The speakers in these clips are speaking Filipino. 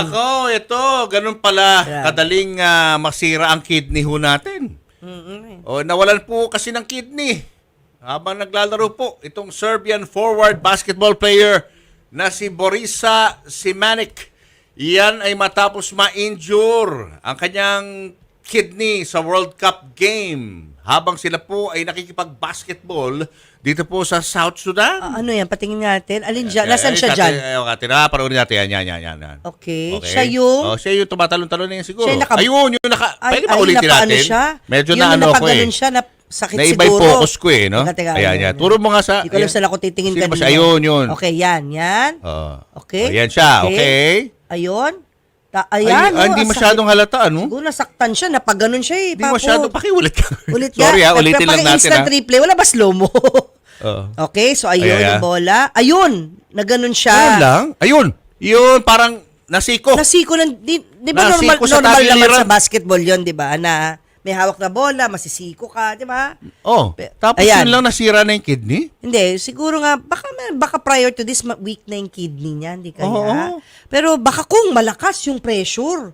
Ako, ito, ganun pala. Yeah. Kadaling masira ang kidney ho natin. O, nawalan po kasi ng kidney. Habang naglalaro po, itong Serbian forward basketball player na si Borisa Simanic. Iyan ay matapos ma-injure ang kanyang kidney sa World Cup game. Habang sila po ay nakikipag-basketball dito po sa South Sudan. Ano yan? Patingin natin. Alin dyan? Nasaan siya dyan? Panoorin natin. Yan. Okay. Siya yung... Siya yung tumatalon-talon na yan siguro. Siya Ayun, yung pwede ba ulitin natin? Siya? Medyo yung na ano ko eh. siya, na sakit Naibay siguro. focus ko eh, no? Teka, Ayan. Turo mo nga sa... Hindi ko alam saan ako titingin Sino ba kanina. siya? Ayun. Okay, yan. Okay. Yan siya, okay. Ayun. Ayan, hindi masyadong halata, ano? Siguro nasaktan siya, napaganon siya eh. Hindi masyado. Pakiulit ka. Ulit Sorry ulitin lang natin instant replay, wala ba slow-mo? Okay, so ayun Ayan. yung bola. Ayun, naganon siya. Ayun lang. Ayun. Yun, parang nasiko. Nasiko lang, di ba Nasiko sa normal naman tagiliran. sa basketball yun, di ba? Na may hawak na bola, masisiko ka, di ba? Tapos Ayan. yun lang nasira na yung kidney? Hindi, siguro nga, baka prior to this, weak na yung kidney niya, hindi kaya. Oo. Pero baka kung malakas yung pressure.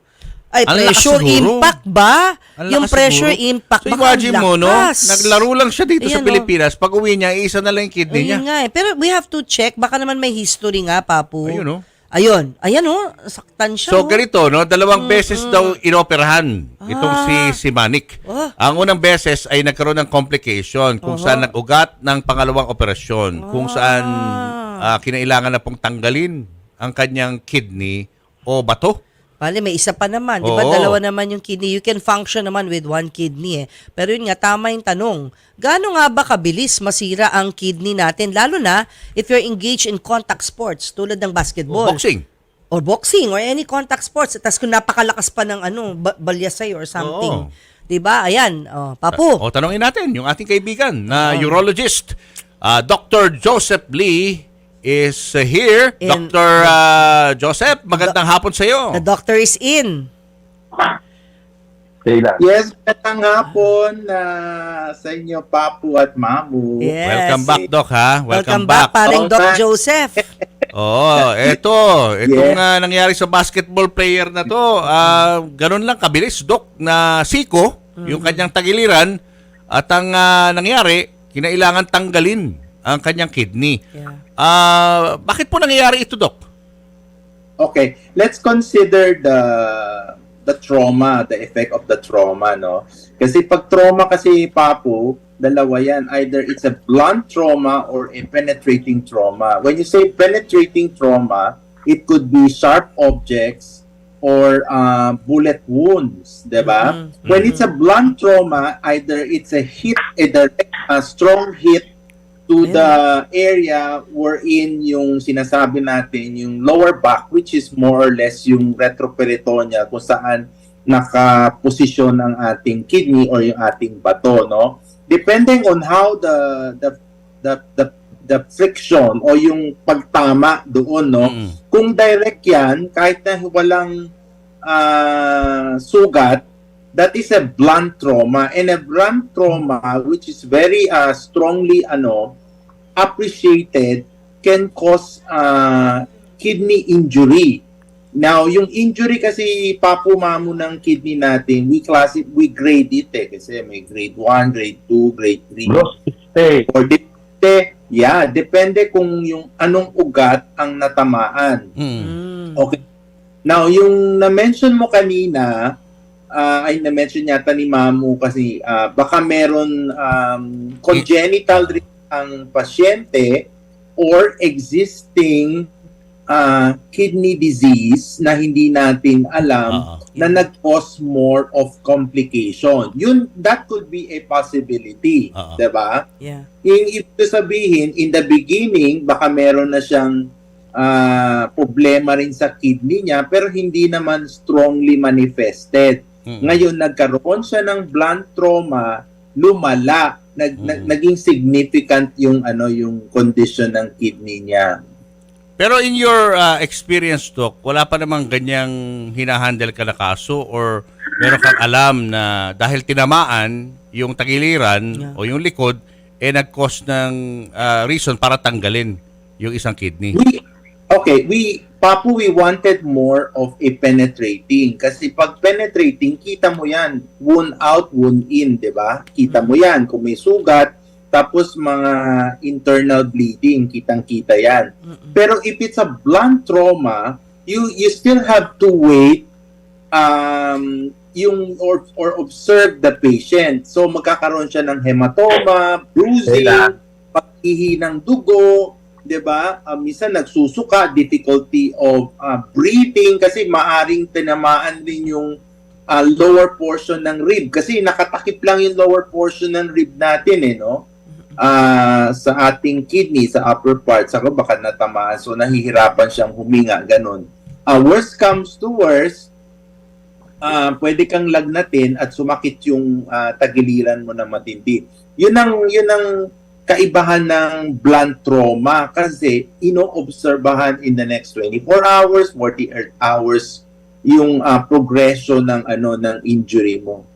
Ay, Ang lakas pressure siguro. impact ba? Ang Yung lakas pressure siguro. impact, So baka imagine ang mo, no? lakas. Naglaro lang siya dito sa Ayan, Pilipinas. Pag uwi niya, isa na lang yung kidney niya. Ayun nga eh. Pero we have to check. Baka naman may history nga, Papu. Ayun, no? Ayan, saktan siya. So, ganito, no? Dalawang beses daw inoperahan itong si Manik. Ang unang beses ay nagkaroon ng complication kung saan nag-ugat ng pangalawang operasyon, kung saan kinailangan na pong tanggalin ang kanyang kidney o bato. Bale, may isa pa naman. Di ba, Oo. dalawa naman yung kidney. You can function naman with one kidney eh. Pero yun nga, tama yung tanong. Gaano nga ba kabilis masira ang kidney natin? Lalo na if you're engaged in contact sports, tulad ng basketball. Or boxing, or any contact sports. Tapos kung napakalakas pa ng balyasay or something. Oo. Di ba? Ayan, Papu. O, tanongin natin yung ating kaibigan na urologist, Dr. Joseph Lee, is here. Dr. Joseph, magandang hapon sa iyo. The doctor is in. Yes, magandang hapon sa inyo, Papu at Mamu. Yes. Welcome back, Doc, ha? Welcome back, paring Doc Joseph. Itong nangyari sa basketball player na to, ganun lang kabilis, Doc, na siko, yung kanyang tagiliran, at ang nangyari, kinailangan tanggalin ang kanyang kidney. Yeah. Bakit po nangyayari ito, Doc? Okay, let's consider the trauma, the effect of the trauma, no? Kasi pag trauma kasi, Papu, dalawa yan. Either it's a blunt trauma or a penetrating trauma. When you say penetrating trauma, it could be sharp objects or bullet wounds, diba? When it's a blunt trauma, either it's a hit, a strong hit to the area wherein yung sinasabi natin, yung lower back, which is more or less yung retroperitoneal, kung saan nakaposisyon ang ating kidney or yung ating bato, no? Depending on how the friction o yung pagtama doon, no? Kung direct yan, kahit na walang sugat, that is a blunt trauma. And a blunt trauma, which is very strongly appreciated, can cause kidney injury. Now, yung injury kasi, Papu, Mamu, ng kidney natin, we grade it kasi may grade 1, grade 2, grade 3. Or depende kung yung anong ugat ang natamaan. Okay. Now, yung na-mention mo kanina, ay na-mention yata ni Mamu kasi baka meron congenital rin ang pasyente or existing kidney disease na hindi natin alam na nag-cause more of complication. That could be a possibility, diba? Yeah. Ibig sabihin, in the beginning, baka meron na siyang problema rin sa kidney niya pero hindi naman strongly manifested. Ngayon, nagkaroon siya ng blunt trauma, lumala, naging significant yung condition ng kidney niya. Pero in your experience, Doc, wala pa namang ganyang hinahandle ka na kaso or meron kang alam na dahil tinamaan yung tagiliran o yung likod, nag-cause ng reason para tanggalin yung isang kidney? Papu, we wanted more of a penetrating. Kasi pag penetrating, kita mo yan. Wound out, wound in, di ba? Kita mo yan. Kung may sugat, tapos mga internal bleeding, kitang-kita yan. Pero if it's a blunt trauma, you still have to wait or observe the patient. So magkakaroon siya ng hematoma, bruising, paghihi ng dugo, 'di ba? Minsan nagsusuka, difficulty of breathing kasi maaring tinamaan din yung lower portion ng rib kasi nakatakip lang yung lower portion ng rib natin no? Sa ating kidney, sa upper part, saka baka natamaan, so nahihirapan siyang huminga, ganun. Worst comes to worst, pwede kang lagnatin at sumakit yung tagiliran mo na matindi. Yun ang kaibahan ng blunt trauma kasi ino-obserbahan in the next 24 hours, 48 hours yung progression ng ng injury mo.